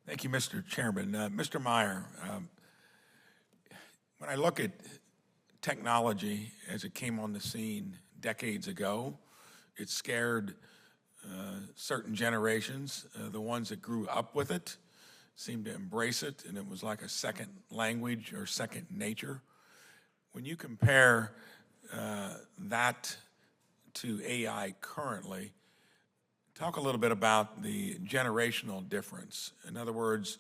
Thank you, Mr. Chairman. Mr. Meyer, when I look at technology as it came on the scene decades ago, it scared certain generations. The ones that grew up with it seemed to embrace it, and it was like a second language or second nature. When you compare that to AI currently, talk a little bit about the generational difference. In other words,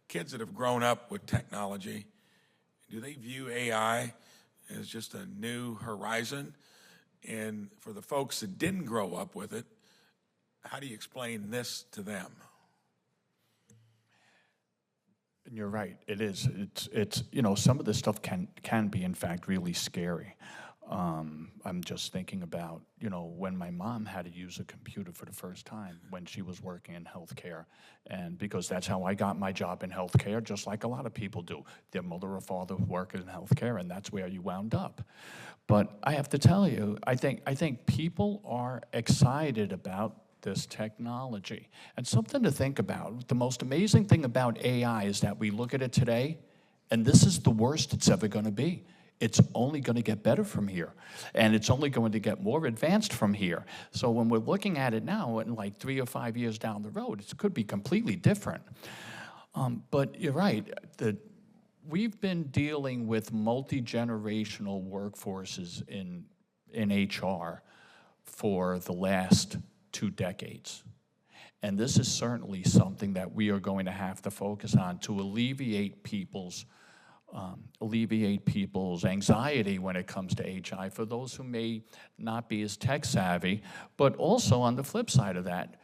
kids that have grown up with technology, do they view AI as just a new horizon? And for the folks that didn't grow up with it, how do you explain this to them? And you're right, it is. It's you know, some of this stuff can be, in fact, really scary. I'm just thinking about, you know, when my mom had to use a computer for the first time when she was working in healthcare. And because that's how I got my job in healthcare, just like a lot of people do. Their mother or father worked in healthcare, and that's where you wound up. But I have to tell you, I think people are excited about this technology. And something to think about, the most amazing thing about AI is that we look at it today, and this is the worst it's ever going to be. It's only going to get better from here, and it's only going to get more advanced from here. So when we're looking at it now, and like 3 or 5 years down the road, it could be completely different. But you're right. We've been dealing with multi-generational workforces in HR for the last 2 decades. And this is certainly something that we are going to have to focus on to alleviate people's anxiety when it comes to HI for those who may not be as tech savvy. But also on the flip side of that,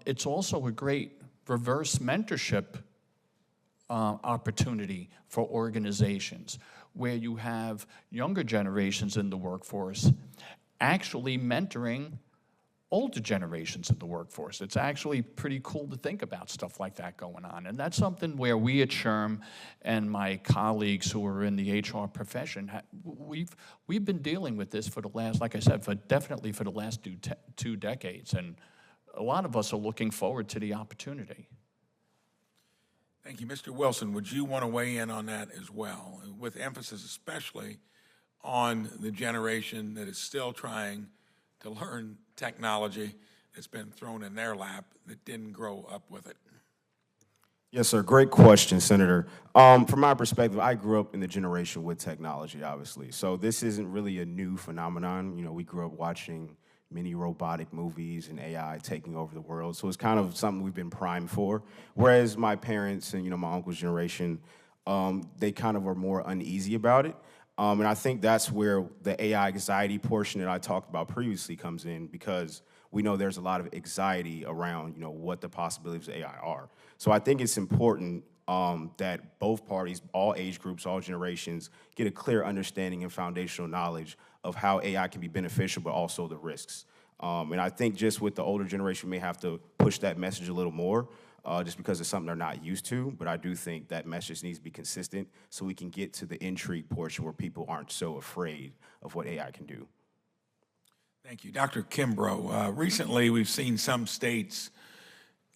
it's also a great reverse mentorship opportunity for organizations where you have younger generations in the workforce actually mentoring older generations in the workforce. It's actually pretty cool to think about stuff like that going on. And that's something where we at SHRM and my colleagues who are in the HR profession, we've been dealing with this for the last, like I said, definitely for the last 2 decades. And a lot of us are looking forward to the opportunity. Thank you. Mr. Wilson, would you want to weigh in on that as well, with emphasis especially on the generation that is still trying to learn technology that's been thrown in their lap that didn't grow up with it? Yes, sir. Great question, Senator. From my perspective, I grew up in the generation with technology, obviously. So this isn't really a new phenomenon. You know, we grew up watching many robotic movies and AI taking over the world. So it's kind of something we've been primed for. Whereas my parents and, you know, my uncle's generation, they kind of are more uneasy about it. And I think that's where the AI anxiety portion that I talked about previously comes in, because we know there's a lot of anxiety around, you know, what the possibilities of AI are. So I think it's important that both parties, all age groups, all generations, get a clear understanding and foundational knowledge of how AI can be beneficial, but also the risks. And I think just with the older generation, we may have to push that message a little more, just because it's something they're not used to. But I do think that message needs to be consistent so we can get to the intrigue portion where people aren't so afraid of what AI can do. Thank you. Dr. Kimbrough, recently we've seen some states,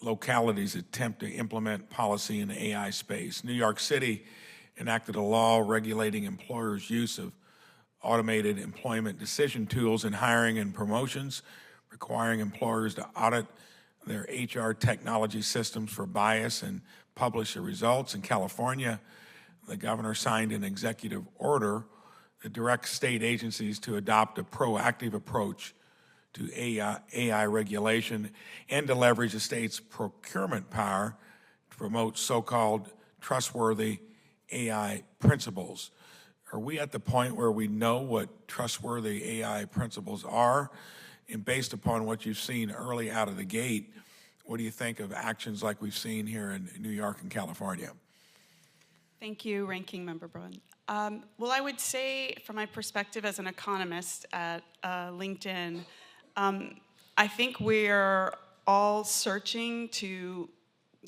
localities attempt to implement policy in the AI space. New York City enacted a law regulating employers' use of automated employment decision tools in hiring and promotions, requiring employers to audit their HR technology systems for bias and publish the results. In California, the governor signed an executive order that directs state agencies to adopt a proactive approach to AI regulation and to leverage the state's procurement power to promote so-called trustworthy AI principles. Are we at the point where we know what trustworthy AI principles are? And based upon what you've seen early out of the gate, what do you think of actions like we've seen here in New York and California? Thank you, Ranking Member Braun. Well, I would say, from my perspective as an economist at LinkedIn, I think we're all searching to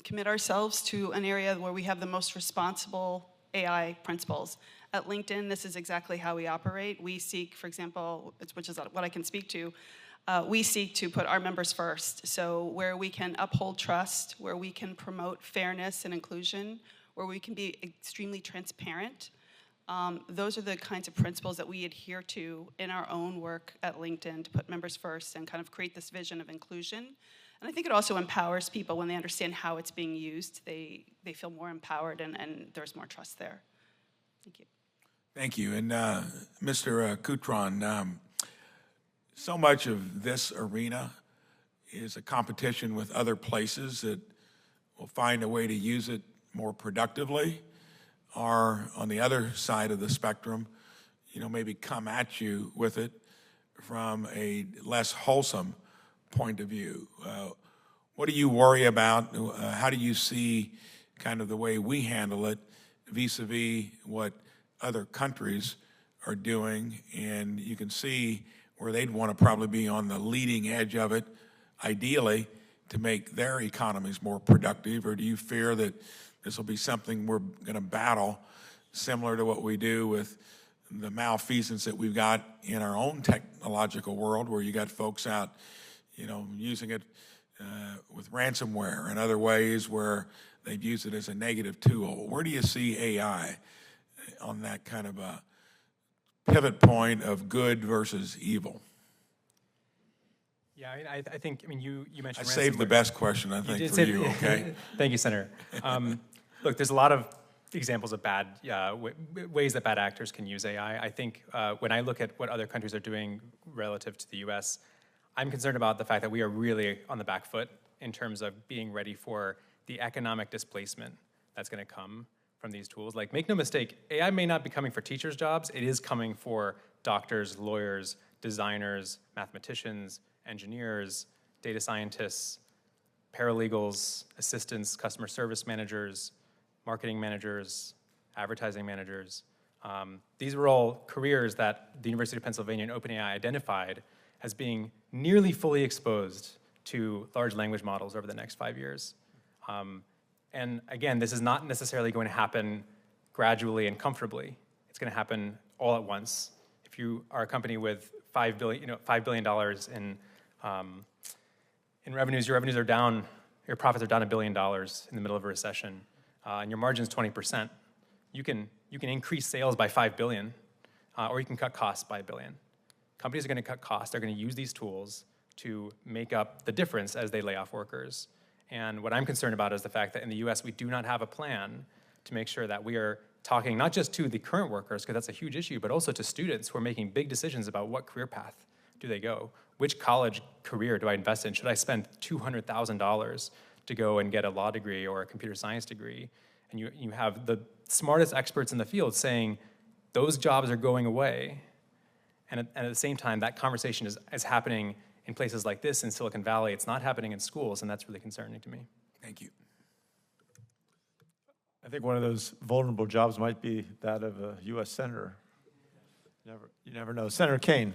commit ourselves to an area where we have the most responsible AI principles. At LinkedIn, this is exactly how we operate. We seek, for example, which is what I can speak to, we seek to put our members first. So where we can uphold trust, where we can promote fairness and inclusion, where we can be extremely transparent, those are the kinds of principles that we adhere to in our own work at LinkedIn to put members first and kind of create this vision of inclusion. And I think it also empowers people when they understand how it's being used. They feel more empowered and there's more trust there. Thank you. Thank you. And Mr. Kutron, so much of this arena is a competition with other places that will find a way to use it more productively, or on the other side of the spectrum, maybe come at you with it from a less wholesome point of view. What do you worry about? How do you see kind of the way we handle it vis-a-vis what other countries are doing? And you can see where they'd want to probably be on the leading edge of it, ideally, to make their economies more productive. Or do you fear that this will be something we're going to battle, similar to what we do with the malfeasance that we've got in our own technological world, where you got folks out, using it with ransomware and other ways where they've used it as a negative tool? Where do you see AI on that kind of a pivot point of good versus evil? Yeah, I think you mentioned I saved the best question, I think, for you, okay? Thank you, Senator. Look, there's a lot of examples of bad ways that bad actors can use AI. I think when I look at what other countries are doing relative to the US, I'm concerned about the fact that we are really on the back foot in terms of being ready for the economic displacement that's going to come from these tools. Like, make no mistake, AI may not be coming for teachers' jobs. It is coming for doctors, lawyers, designers, mathematicians, engineers, data scientists, paralegals, assistants, customer service managers, marketing managers, advertising managers. These were all careers that the University of Pennsylvania and OpenAI identified as being nearly fully exposed to large language models over the next 5 years. And again, this is not necessarily going to happen gradually and comfortably. It's going to happen all at once. If you are a company with $5 billion in revenues, your revenues are down, your profits are down $1 billion in the middle of a recession, and your margin's 20%. You can increase sales by $5 billion, or you can cut costs by $1 billion. Companies are going to cut costs. They're going to use these tools to make up the difference as they lay off workers. And what I'm concerned about is the fact that in the US, we do not have a plan to make sure that we are talking not just to the current workers, because that's a huge issue, but also to students who are making big decisions about what career path do they go. Which college career do I invest in? Should I spend $200,000 to go and get a law degree or a computer science degree? And you have the smartest experts in the field saying those jobs are going away. And at the same time, that conversation is happening in places like this in Silicon Valley. It's not happening in schools, and that's really concerning to me. Thank you. I think one of those vulnerable jobs might be that of a U.S. senator. You never know. Senator Kane.